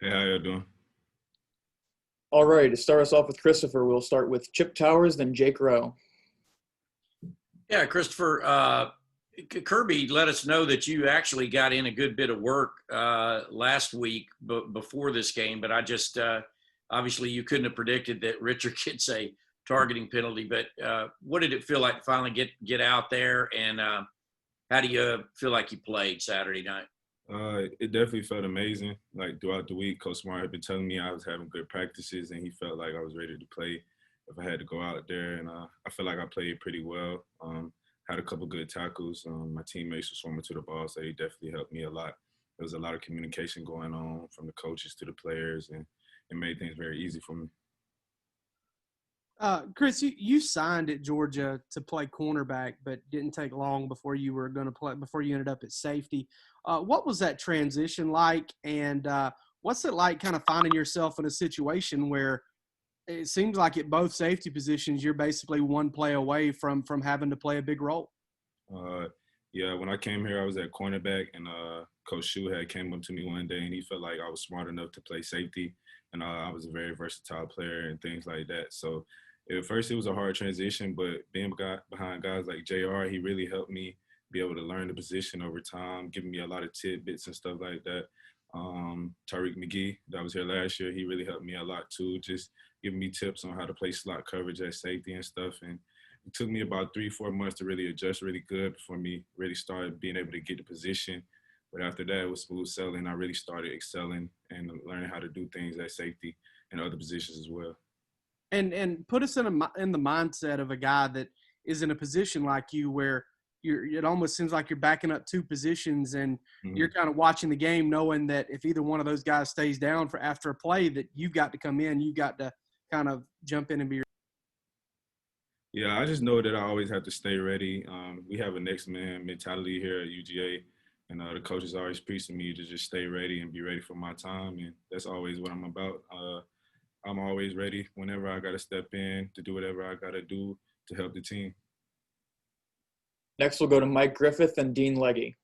Hey, how you doing? All right, to start us off with Christopher, we'll start with Chip Towers, then Jake Rowe. Yeah, Christopher, Kirby let us know that you actually got in a good bit of work last week before this game, but I just obviously you couldn't have predicted that Richard gets a targeting penalty. But what did it feel like to finally get out there, and how do you feel like you played Saturday night? It definitely felt amazing. Like throughout the week, Coach Smart had been telling me I was having good practices, and he felt like I was ready to play if I had to go out there. And I feel like I played pretty well. Had a couple good tackles. My teammates were swarming to the ball, so they definitely helped me a lot. There was a lot of communication going on from the coaches to the players, and it made things very easy for me. Chris, you signed at Georgia to play cornerback, but didn't take long before you were going to play. Before you ended up at safety, what was that transition like? And what's it like, kind of finding yourself in a situation where it seems like at both safety positions you're basically one play away from having to play a big role? Uh, yeah, when I came here, I was at cornerback, and Coach Shu had came up to me one day, and he felt like I was smart enough to play safety, and I was a very versatile player and things like that. So at first, it was a hard transition, but being behind guys like JR, he really helped me be able to learn the position over time, giving me a lot of tidbits and stuff like that. Tariq McGee, that was here last year, he really helped me a lot too, just giving me tips on how to play slot coverage at safety and stuff. And it took me about 3-4 months to really adjust really good before me really started being able to get the position. But after that, it was smooth sailing. I really started excelling and learning how to do things at safety and other positions as well. And put us in the mindset of a guy that is in a position like you where it almost seems like you're backing up two positions and you're kind of watching the game knowing that if either one of those guys stays down for after a play that you've got to come in, you got to kind of jump in and be. Yeah, I just know that I always have to stay ready. We have a next man mentality here at UGA, and the coaches always preach to me to just stay ready and be ready for my time, and that's always what I'm about. I'm always ready whenever I got to step in to do whatever I got to do to help the team. Next, we'll go to Mike Griffith and Dean Legge.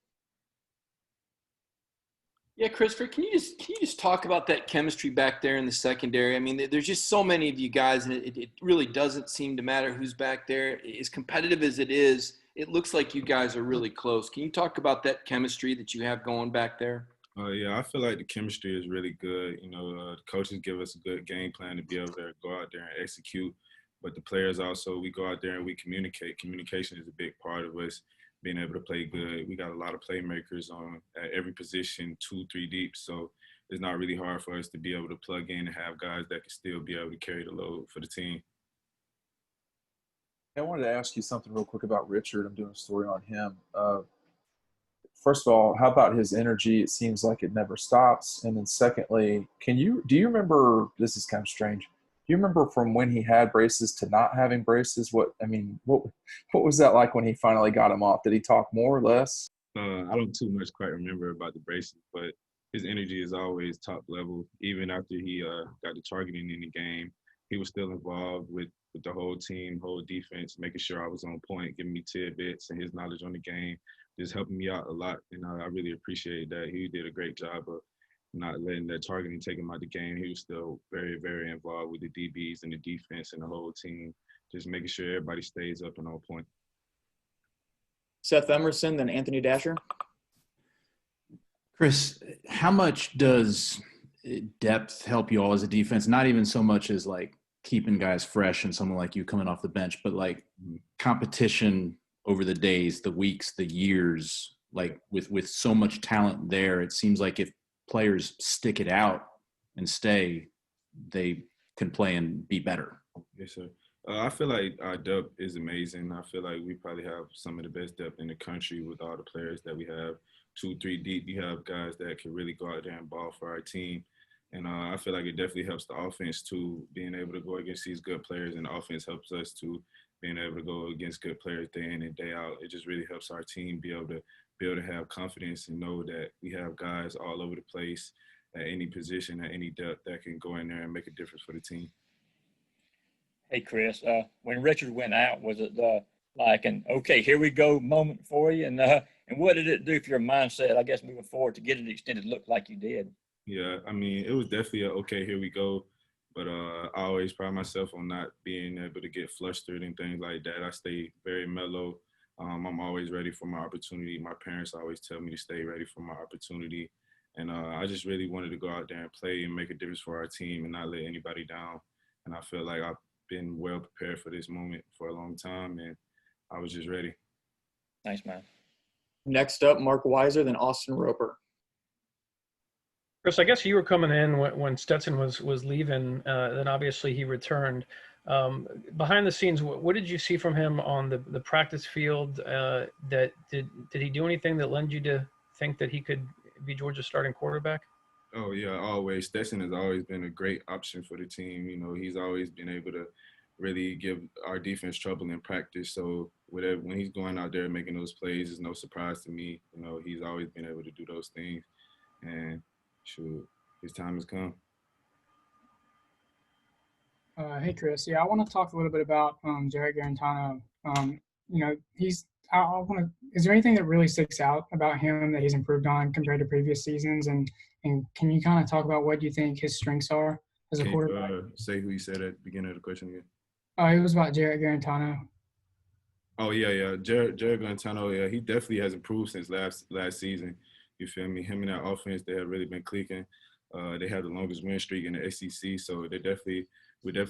Yeah, Christopher, can you just talk about that chemistry back there in the secondary? I mean, there's just so many of you guys, and it really doesn't seem to matter who's back there. As competitive as it is, it looks like you guys are really close. Can you talk about that chemistry that you have going back there? Yeah, I feel like the chemistry is really good. The coaches give us a good game plan to be able to go out there and execute. But the players also, we go out there and we communicate. Communication is a big part of us being able to play good. We got a lot of playmakers on at every position, 2-3 deep. So it's not really hard for us to be able to plug in and have guys that can still be able to carry the load for the team. I wanted to ask you something real quick about Richard. I'm doing a story on him. First of all, how about his energy? It seems like it never stops. And then secondly, do you remember, this is kind of strange, do you remember from when he had braces to not having braces? What was that like when he finally got him off? Did he talk more or less? I don't too much quite remember about the braces, but his energy is always top level. Even after he got the targeting in the game, he was still involved with the whole team, whole defense, making sure I was on point, giving me tidbits and his knowledge on the game, just helping me out a lot. And I really appreciate that. He did a great job of not letting that targeting take him out the game. He was still very, very involved with the DBs and the defense and the whole team, just making sure everybody stays up and on point. Seth Emerson, then Anthony Dasher. Chris, how much does depth help you all as a defense? Not even so much as like keeping guys fresh and someone like you coming off the bench, but like competition over the days, the weeks, the years, like with so much talent there, it seems like if players stick it out and stay, they can play and be better. Yes, sir. I feel like our depth is amazing. I feel like we probably have some of the best depth in the country with all the players that we have. 2-3 deep, you have guys that can really go out there and ball for our team. And I feel like it definitely helps the offense too, being able to go against these good players, and the offense helps us too, being able to go against good players day in and day out. It just really helps our team be able to have confidence and know that we have guys all over the place at any position, at any depth that can go in there and make a difference for the team. Hey, Chris, when Richard went out, was it like an okay, here we go moment for you? And what did it do for your mindset, I guess, moving forward to get it extended look like you did? Yeah, I mean, it was definitely a okay, here we go. But I always pride myself on not being able to get flustered and things like that. I stay very mellow. I'm always ready for my opportunity. My parents always tell me to stay ready for my opportunity. And I just really wanted to go out there and play and make a difference for our team and not let anybody down. And I feel like I've been well prepared for this moment for a long time, and I was just ready. Nice, man. Next up, Mark Weiser, then Austin Roper. Chris, I guess you were coming in when Stetson was leaving. Then obviously he returned. Behind the scenes, what did you see from him on the practice field? That did he do anything that led you to think that he could be Georgia's starting quarterback? Oh yeah, always. Stetson has always been a great option for the team. You know, he's always been able to really give our defense trouble in practice. So whatever, when he's going out there making those plays, it's no surprise to me. You know, he's always been able to do those things. And shoot, his time has come. Hey, Chris. Yeah, I want to talk a little bit about Jarrett Guarantano. Is there anything that really sticks out about him that he's improved on compared to previous seasons? And can you kind of talk about what you think his strengths are as a Can quarterback? you say who you said at the beginning of the question again? It was about Jarrett Guarantano. Oh yeah. Jarrett Guarantano, yeah, he definitely has improved since last season. You feel me? Him and that offense, they have really been clicking. They have the longest win streak in the SEC, so we're definitely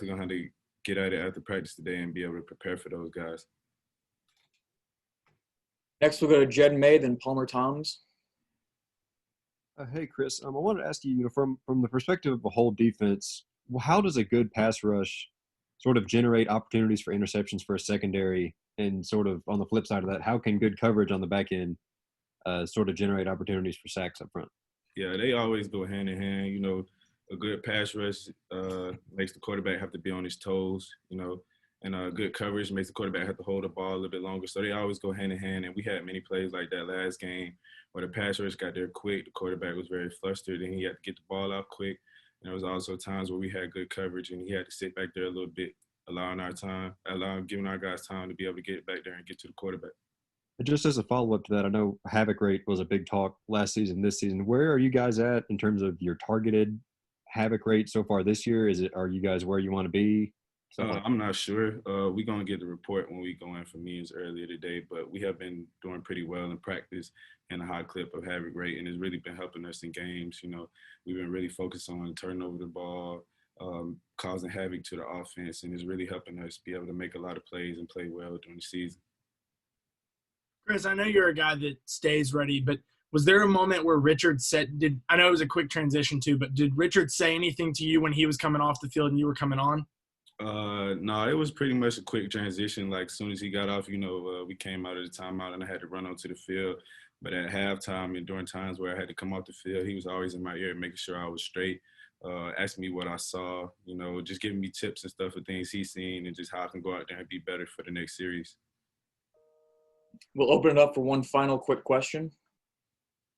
gonna have to get at it after practice today and be able to prepare for those guys. Next, we'll go to Jed May, then Palmer Toms. Hey, Chris. I wanted to ask you, from the perspective of a whole defense, how does a good pass rush sort of generate opportunities for interceptions for a secondary? And sort of on the flip side of that, how can good coverage on the back end sort of generate opportunities for sacks up front? Yeah, they always go hand in hand. You know, a good pass rush makes the quarterback have to be on his toes, you know, and good coverage makes the quarterback have to hold the ball a little bit longer. So they always go hand in hand. And we had many plays like that last game where the pass rush got there quick. The quarterback was very flustered and he had to get the ball out quick. And there was also times where we had good coverage and he had to sit back there a little bit, giving our guys time to be able to get back there and get to the quarterback. Just as a follow-up to that, I know havoc rate was a big talk last season, this season. Where are you guys at in terms of your targeted havoc rate so far this year? Are you guys where you want to be? I'm not sure. We're going to get the report when we go in for meetings earlier today, but we have been doing pretty well in practice and a high clip of havoc rate, and it's really been helping us in games. You know, we've been really focused on turning over the ball, causing havoc to the offense, and it's really helping us be able to make a lot of plays and play well during the season. Chris, I know you're a guy that stays ready, but was there a moment where Richard said, I know it was a quick transition too, but did Richard say anything to you when he was coming off the field and you were coming on? No, it was pretty much a quick transition. Like, as soon as he got off, we came out of the timeout and I had to run onto the field. But at halftime and during times where I had to come off the field, he was always in my ear making sure I was straight, asking me what I saw, just giving me tips and stuff of things he's seen and just how I can go out there and be better for the next series. We'll open it up for one final quick question.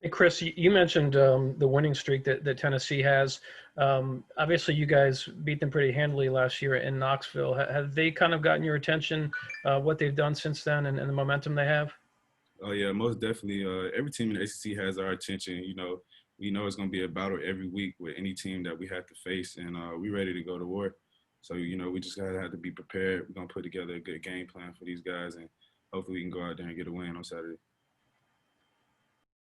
Hey, Chris, you mentioned the winning streak that Tennessee has. Obviously, you guys beat them pretty handily last year in Knoxville. Have they kind of gotten your attention, what they've done since then and the momentum they have? Oh, yeah, most definitely. Every team in the ACC has our attention. We know it's going to be a battle every week with any team that we have to face, and we're ready to go to war. So, we just got to have to be prepared. We're going to put together a good game plan for these guys, and hopefully we can go out there and get a win on Saturday.